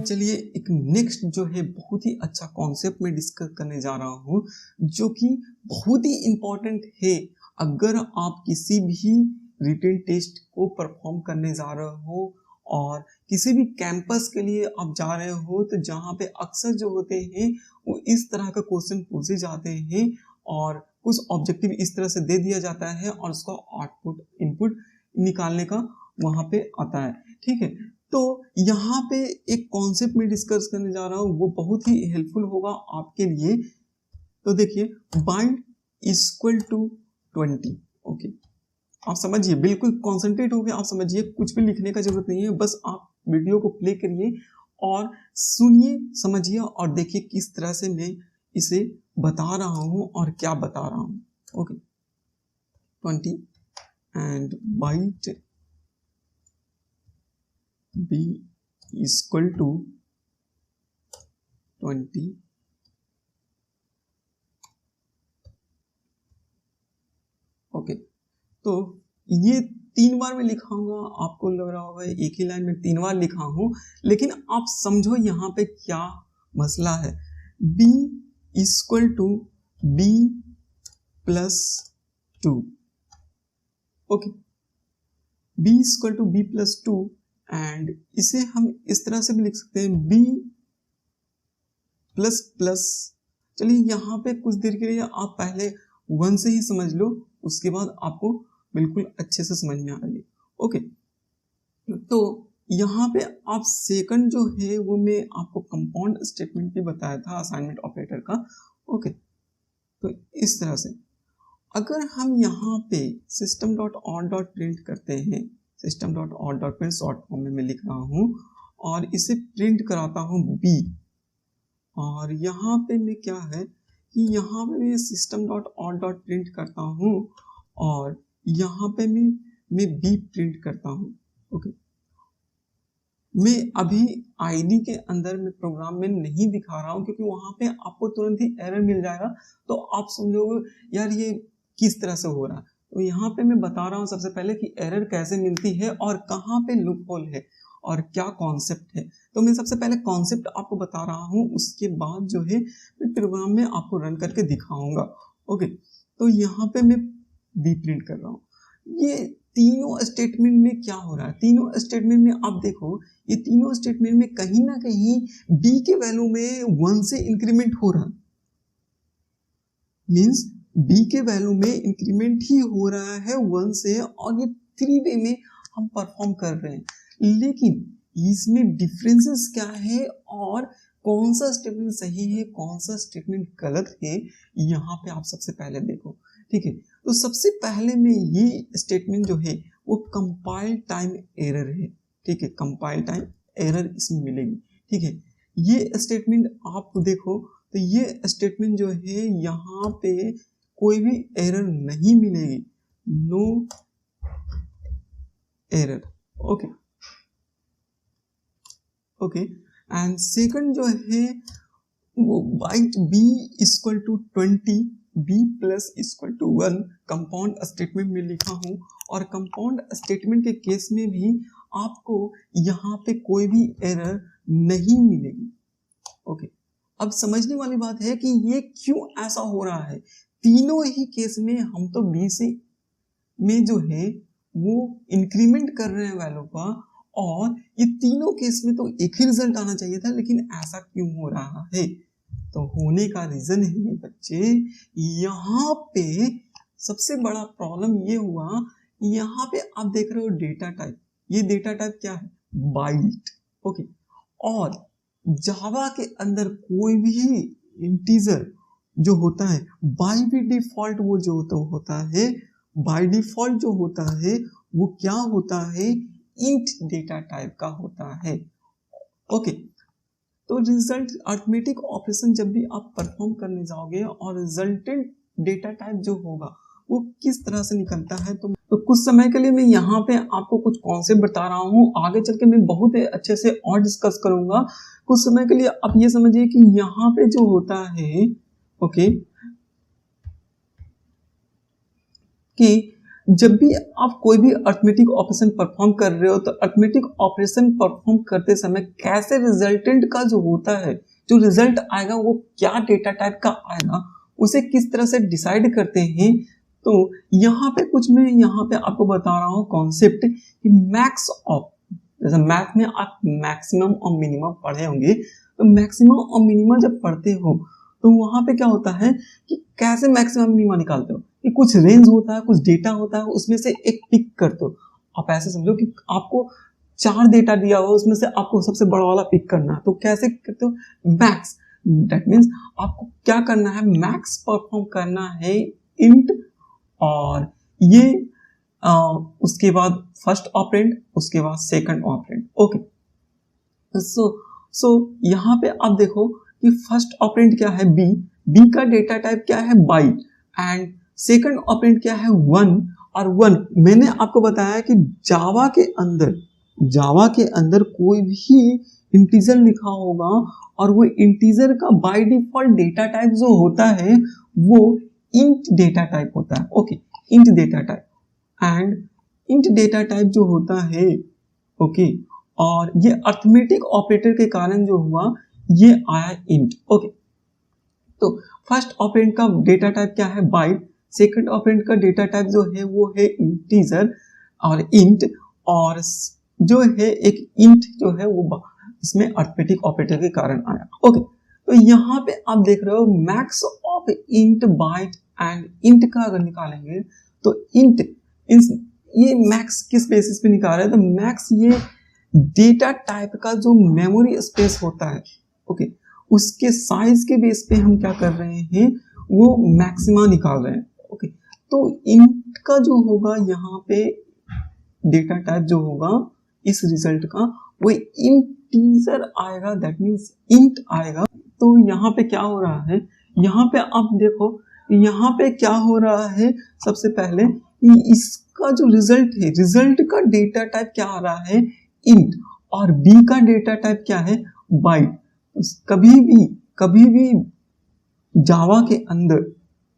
चलिए एक नेक्स्ट जो है बहुत ही अच्छा कॉन्सेप्ट में डिस्कस करने जा रहा हूँ, जो कि बहुत ही इम्पोर्टेंट है। अगर आप किसी भी रिटन टेस्ट को परफॉर्म करने जा रहे हो और किसी भी कैंपस के लिए आप जा रहे हो, तो जहाँ पे अक्सर जो होते हैं वो इस तरह का क्वेश्चन पूछे जाते हैं और कुछ ऑब्जेक्टिव इस तरह से दे दिया जाता है और उसका आउटपुट इनपुट निकालने का वहाँ पे आता है। ठीक है, तो यहाँ पे एक कॉन्सेप्ट में डिस्कस करने जा रहा हूँ, वो बहुत ही हेल्पफुल होगा आपके लिए। तो देखिए, बाइंड इक्वल टू 20। ओके, आप समझिए, बिल्कुल कॉन्सेंट्रेट होकर आप समझिए, कुछ भी लिखने का जरूरत नहीं है, बस आप वीडियो को प्ले करिए और सुनिए, समझिए और देखिए किस तरह से मैं इसे बता रहा हूँ और क्या बता रहा हूँ। Okay, 20 and byte b equal to 20 okay, तो ये 3 बार मैं लिखाऊंगा, आपको लग रहा होगा एक ही लाइन में 3 बार लिखा हूं, लेकिन आप समझो यहाँ पे क्या मसला है। b equal to b plus 2। Okay, b equal to b plus 2 and इसे हम इस तरह से भी लिख सकते हैं b प्लस प्लस। चलिए यहाँ पे कुछ देर के लिए आप पहले 1 से ही समझ लो, उसके बाद आपको बिल्कुल अच्छे से समझ में आएगी। ओके, तो यहाँ पे आप सेकंड जो है वो मैं आपको कंपाउंड स्टेटमेंट भी बताया था असाइनमेंट ऑपरेटर का। ओके, तो इस तरह से अगर हम यहाँ पे system dot out dot print करते हैं, system dot out dot print short form में मैं लिख रहा हूँ और इसे प्रिंट कराता हूँ b, और यहाँ पे मैं क्या है कि यहाँ पे मैं system dot out dot print करता हूँ और यहाँ पे मैं b प्रिंट करता हूँ। ओके, मैं अभी आईडी के अंदर में प्रोग्राम में नहीं दिखा रहा हूँ क्योंकि वहाँ पे आपको तुरंत ही एरर मिल जाएगा, तो आप समझोगे यार ये किस तरह से हो रहा है। तो यहाँ पे मैं बता रहा हूँ सबसे पहले कि एरर कैसे मिलती है और कहाँ पे लूप होल है और क्या कॉन्सेप्ट है। तो मैं सबसे पहले कॉन्सेप्ट आपको बता रहा हूँ, उसके बाद जो है मैं प्रोग्राम में आपको रन करके दिखाऊंगा। ओके, तो यहाँ पे मैं बी प्रिंट कर रहा हूँ। ये तीनों स्टेटमेंट में क्या हो रहा है, तीनों स्टेटमेंट में आप देखो, ये तीनों स्टेटमेंट में कहीं ना कहीं b के वैल्यू में 1 से इंक्रीमेंट हो रहा है, मींस b के वैल्यू में इंक्रीमेंट ही हो रहा है 1 से, और ये 3 वे में हम परफॉर्म कर रहे हैं। लेकिन इसमें डिफरेंसेस क्या है और कौन सा स्टेटमेंट सही है कौन सा स्टेटमेंट गलत है, यहाँ पे आप सबसे पहले देखो। ठीक है, तो सबसे पहले में ये स्टेटमेंट जो है वो कंपाइल टाइम एरर है। ठीक है, कंपाइल टाइम एरर इसमें मिलेगी। ठीक है, ये स्टेटमेंट आप देखो, तो ये स्टेटमेंट जो है यहाँ पे कोई भी एरर नहीं मिलेगी, no error. Okay okay, and second जो है वो byte b equal to 20 b plus equal to 1 compound statement में लिखा हूँ, और कंपाउंड स्टेटमेंट के केस में भी आपको यहाँ पे कोई भी एरर नहीं मिलेगी। ओके, अब समझने वाली बात है कि ये क्यों ऐसा हो रहा है। तीनों ही केस में हम तो b से में जो है वो इंक्रीमेंट कर रहे हैं वैल्यू का, और ये तीनों केस में तो एक ही रिजल्ट आना चाहिए था, लेकिन ऐसा क्यों हो रहा है। तो होने का रीजन है बच्चे, यहाँ पे सबसे बड़ा प्रॉब्लम ये हुआ, यहाँ पे आप देख रहे हो डेटा टाइप, ये डेटा टाइप क्या है, बाइट। ओके, और जावा के अंदर कोई भी इंटीजर जो होता है बाय डिफॉल्ट वो जो होता है बाय डिफॉल्ट जो होता है वो क्या होता है, इंट डेटा टाइप का होता है। ओके, तो रिजल्ट अरिथमेटिक ऑपरेशन जब भी आप परफॉर्म करने जाओगे और रिजल्टेंट डेटा टाइप जो होगा वो किस तरह से निकलता है, तो कुछ समय के लिए मैं यहाँ पे आपको कुछ कॉन्सेप्ट बता रहा हूँ, आगे चल के मैं बहुत अच्छे से और डिस्कस करूंगा। कुछ समय के लिए आप ये समझिए कि यहाँ पे जो होता है, ओके, कि जब भी आप कोई भी अर्थमेटिक ऑपरेशन परफॉर्म कर रहे हो तो अर्थमेटिक ऑपरेशन परफॉर्म करते समय कैसे रिजल्टेंट का जो होता है, जो रिजल्ट आएगा वो क्या डेटा टाइप का आएगा, उसे किस तरह से डिसाइड करते हैं। तो यहाँ पे कुछ मैं यहाँ पे आपको बता रहा हूँ कॉन्सेप्ट कि मैक्स ऑफ, जैसे मैथ में आप मैक्सिमम और मिनिमम पढ़े होंगे, तो मैक्सिमम और मिनिमम जब पढ़ते हो तो वहां पे क्या होता है कि कैसे मैक्सिमम मिनिमम निकालते हो कि कुछ रेंज होता है, कुछ डेटा होता है, उसमें से एक पिक करते हो। आप ऐसे समझो कि आपको 4 डेटा दिया हुआ, उसमें से आपको सबसे बड़ा वाला पिक करना है, तो कैसे करते हो, मैक्स। दैट मीन्स आपको क्या करना है, मैक्स परफॉर्म करना है इंट, और ये उसके बाद फर्स्ट ऑपरेंड, उसके बाद सेकंड ऑपरेंड। ओके, सो यहाँ पे आप देखो कि फर्स्ट ऑपरेंड क्या है, बी का डेटा टाइप क्या है, बाइट, एंड सेकंड ऑपरेंड क्या है, 1 और 1। मैंने आपको बताया कि जावा के अंदर कोई भी इंटीजर लिखा होगा और वो इंटीजर का बाय डिफॉल्ट डेटा टाइप जो होता है वो इंट डेटा टाइप होता है। Okay, int data type, and int data type जो होता है, ओके, और ये अर्थमेटिक ऑपरेटर के कारण जो हुआ ये आया इंट। ओके, तो फर्स्ट ऑपरेंड का डेटा टाइप क्या है, बाइट, सेकंड ऑपरेंड का डेटा टाइप जो है वो है इंटीजर और इंट, और जो है एक इंट जो है वो इसमें अर्थमेटिक ऑपरेटर के कारण आया। ओके, तो यहाँ पे आप देख रहे हो max of int, byte and int का अगर निकालेंगे तो इंट ये मैक्स किस बेसिस पे निकाल रहे हैं, तो मैक्स ये डेटा टाइप का जो मेमोरी स्पेस होता है, ओके, उसके साइज के बेस पे हम क्या कर रहे हैं, वो मैक्सिमा निकाल रहे हैं। ओके, तो इंट का जो होगा यहाँ पे डेटा टाइप जो होगा इस रिजल्ट का वो इंटीजर आएगा, दैट मींस इंट आएगा। तो यहाँ पे क्या हो रहा है, यहाँ पे आप देखो यहाँ पे क्या हो रहा है, सबसे पहले इसका जो रिजल्ट है, रिजल्ट का डेटा टाइप क्या आ रहा है, इंट, और बी का डेटा टाइप क्या है, बाइट। कभी भी जावा के अंदर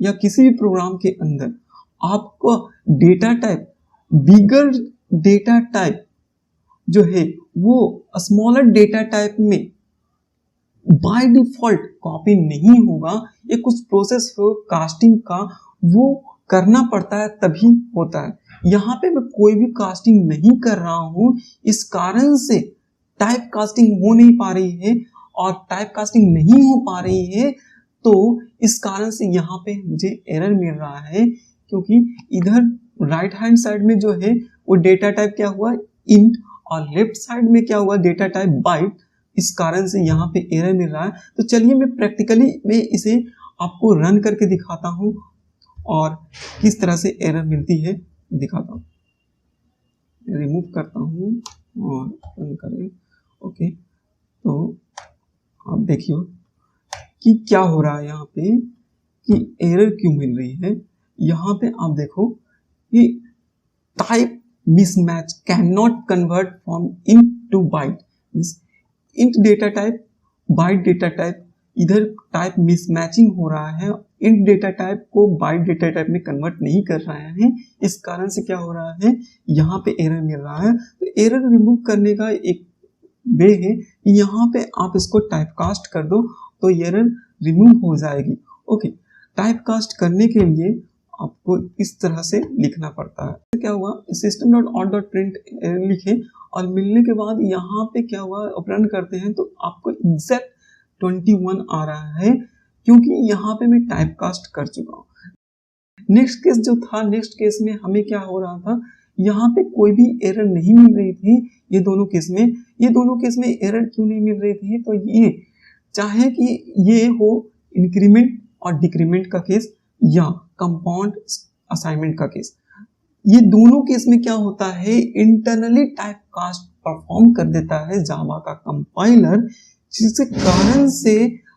या किसी भी प्रोग्राम के अंदर आपको डेटा टाइप, बिगर डेटा टाइप जो है वो स्मॉलर डेटा टाइप में बाय डिफॉल्ट कॉपी नहीं होगा। ये कुछ प्रोसेस हो कास्टिंग का, वो करना पड़ता है तभी होता है। यहाँ पे मैं कोई भी कास्टिंग नहीं कर रहा हूँ, इस कारण से टाइप कास्टिंग हो नहीं पा रही है, और टाइप कास्टिंग नहीं हो पा रही है तो इस कारण से यहाँ पे मुझे एरर मिल रहा है, क्योंकि इधर राइट हैंड साइड में जो है वो डेटा टाइप क्या हुआ, इंट, और लेफ्ट साइड में क्या हुआ, डेटा टाइप बाइट। इस कारण से यहाँ पे एरर मिल रहा है। तो चलिए मैं प्रैक्टिकली में इसे आपको रन करके दिखाता हूँ और किस तरह से एरर मिलती है दिखाता हूँ। रिमूव करता हूँ और रन करें। ओके, तो आप देखिए कि क्या हो रहा है यहाँ पे, कि एरर क्यों मिल रही है। यहाँ पे आप देखो कि type mismatch can not convert from int to byte, int data type byte data type, इधर टाइप मिसमैचिंग हो रहा है, इंट डेटा टाइप को बाइट डेटा टाइप में कन्वर्ट नहीं कर रहा है। इस कारण से क्या हो रहा है, यहाँ पे एरर मिल रहा है। तो एरर रिमूव करने का एक वे है कि यहाँ पे आप इसको टाइप कास्ट कर दो तो एरर रिमूव हो जाएगी। ओके, टाइप कास्ट करने के लिए आपको इस तरह से लिखना पड़ता है। तो क्या हुआ, system.out.print लिखे और मिलने के बाद यहाँ पे क्या हुआ, रन करते हैं तो आपको एग्जैक्ट 21 आ रहा है, क्योंकि यहाँ पे मैं टाइप कास्ट कर चुका हूँ। नेक्स्ट केस जो था, नेक्स्ट केस में हमें क्या हो रहा था, यहाँ पे कोई भी एरर नहीं मिल रही थी। ये दोनों केस में एरर क्यों नहीं मिल रही थी, तो ये चाहे कि ये हो इंक्रीमेंट और डिक्रीमेंट का केस या कंपाउंड असाइनमेंट का केस, ये दोनों केस में क्या होता है, इंटरनली टाइप कास्ट परफॉर्म कर देता है जावा का कंपाइलर, जिसके कारण से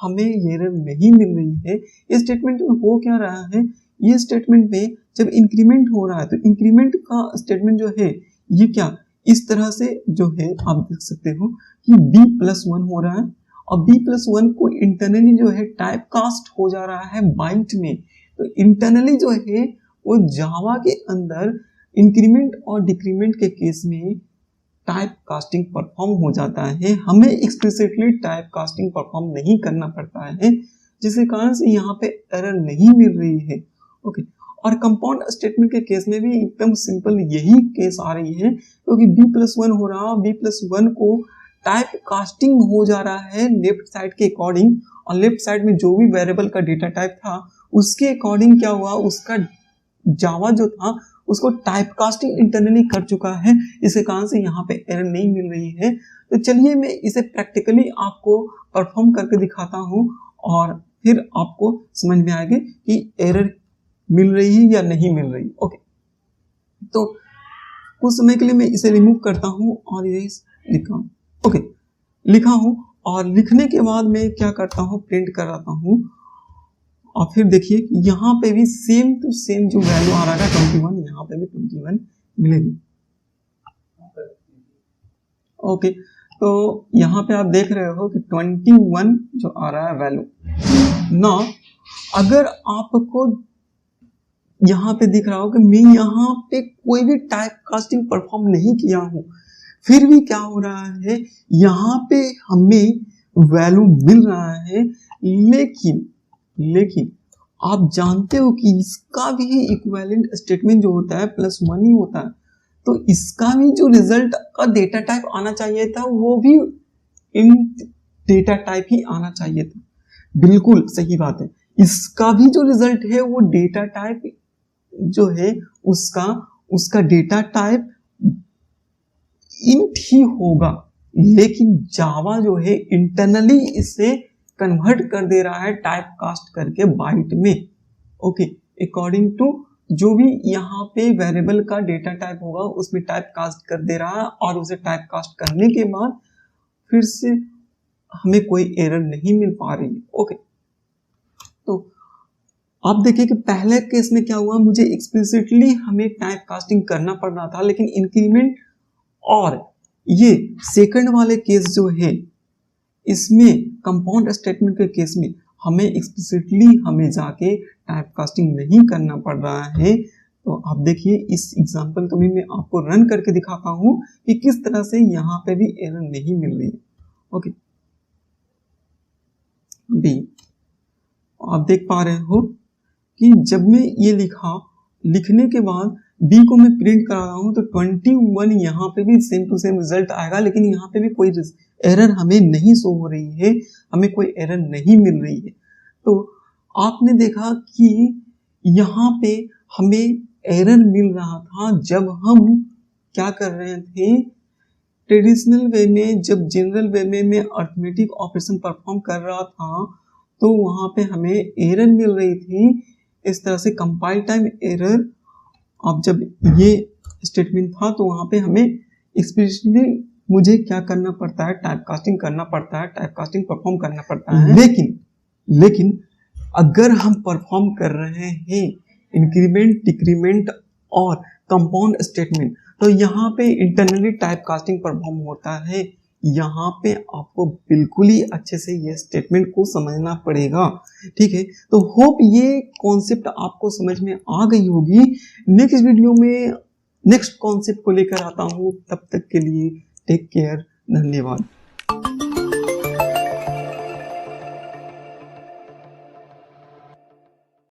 हमें एरर नहीं मिल रही है। इस स्टेटमेंट में हो क्या रहा है, ये स्टेटमेंट में जब इंक्रीमेंट हो रहा है तो इंक्रीमेंट का स्टेटमेंट जो है ये क्या इस तरह से जो है आप देख सकते हो कि b+1 हो रहा है, और b+1 को इंटरनली जो है टाइप कास्ट हो जा रहा है बाइट में। तो इंटरनली जो है वो जावा के अंदर इंक्रीमेंट और डिक्रीमेंट के केस में टाइप कास्टिंग परफॉर्म हो जाता है, हमें एक्सप्लिसिटली टाइप कास्टिंग परफॉर्म नहीं करना पड़ता है, जिसके कारण से यहाँ पे एरर नहीं मिल रही है। ओके, और कंपाउंड स्टेटमेंट के केस में भी एकदम सिंपल यही केस आ रही है, क्योंकि b+1 हो रहा, b+1 को टाइप कास्टिंग हो जा रहा है लेफ्ट साइड के अकॉर्डिंग, और लेफ्ट साइड में जो भी वेरिएबल का डेटा टाइप था उसके अकॉर्डिंग क्या हुआ, उसका जावा जो था उसको टाइप कास्टिंग इंटरनली कर चुका है, इसके कारण से यहाँ पे एरर नहीं मिल रही है। तो चलिए मैं इसे प्रैक्टिकली आपको परफॉर्म करके दिखाता हूँ और फिर आपको समझ में आएगा कि एरर मिल रही है या नहीं मिल रही। ओके, तो कुछ समय के लिए मैं इसे रिमूव करता हूँ और ये लिखा हूँ। ओके, लिखा हूँ और लिखने के बाद मैं क्या करता हूँ, प्रिंट कराता हूँ, और फिर देखिए यहाँ पे भी सेम टू सेम जो वैल्यू आ रहा है 21, यहाँ पे भी 21 मिलेगी। ओके, तो यहाँ पे आप देख रहे हो कि 21 जो आ रहा है वैल्यू ना, अगर आपको यहाँ पे दिख रहा हो कि मैं यहाँ पे कोई भी टाइप कास्टिंग परफॉर्म नहीं किया हूँ, फिर भी क्या हो रहा है, यहाँ पे हमें वैल्यू मिल रहा है, लेकिन आप जानते हो कि इसका भी इक्विवेलेंट स्टेटमेंट जो होता है +1 ही होता है, तो इसका भी जो रिजल्ट का डेटा टाइप आना चाहिए था वो भी इन डेटा टाइप ही आना चाहिए था। बिल्कुल सही बात है, इसका भी जो रिजल्ट है वो डेटा टाइप जो है उसका डेटा टाइप इंट ही होगा, लेकिन जावा जो है इंटरनली इसे कन्वर्ट कर दे रहा है टाइप कास्ट करके बाइट में। ओके, अकॉर्डिंग टू जो भी यहाँ पे वेरिएबल का डेटा टाइप होगा उसमें टाइप कास्ट कर दे रहा है, और उसे टाइप कास्ट करने के बाद फिर से हमें कोई एरर नहीं मिल पा रही है। ओके, तो आप देखिए कि पहले केस में क्या हुआ, मुझे एक्सप्लिसिटली हमें टाइप कास्टिंग करना पड़ रहा था, लेकिन इंक्रीमेंट और ये सेकंड वाले केस जो है इसमें कंपाउंड स्टेटमेंट के केस में हमें एक्सप्लिसिटली हमें जाके टाइप कास्टिंग नहीं करना पड़ रहा है। तो आप देखिए इस एग्जांपल को भी मैं आपको रन करके दिखाता हूं कि किस तरह से यहाँ पे भी एरर नहीं मिल रही है। ओके, बी, आप देख पा रहे हो कि जब मैं ये लिखने के बाद बी को मैं प्रिंट करा रहा हूं तो 21 यहाँ पे भी सेम टू सेम रिजल्ट आएगा, लेकिन यहाँ पे भी कोई एरर हमें नहीं शो हो रही है, हमें कोई एरर नहीं मिल रही है। तो आपने देखा कि यहाँ पे हमें एरर मिल रहा था जब हम क्या कर रहे थे, ट्रेडिशनल वे में, जब जनरल वे में मैं अरिथमेटिक ऑपरेशन परफॉर्म कर रहा था तो वहाँ पे हमें एरर मिल रही थी, इस तरह से कंपाइल टाइम एरर। अब जब ये स्टेटमेंट था तो वहाँ पे हमें स्पेशली मुझे क्या करना पड़ता है, टाइप कास्टिंग करना पड़ता है, टाइप कास्टिंग परफॉर्म करना पड़ता है। लेकिन अगर हम परफॉर्म कर रहे हैं इंक्रीमेंट, डिक्रीमेंट और कंपाउंड स्टेटमेंट, तो यहाँ पे इंटरनली टाइप कास्टिंग परफॉर्म होता है। यहाँ पे आपको बिल्कुल ही अच्छे से ये स्टेटमेंट को समझना पड़ेगा, ठीक है। तो होप ये कॉन्सेप्ट आपको समझ में आ गई होगी। नेक्स्ट वीडियो में नेक्स्ट कॉन्सेप्ट को लेकर आता हूँ, तब तक के लिए टेक केयर, धन्यवाद।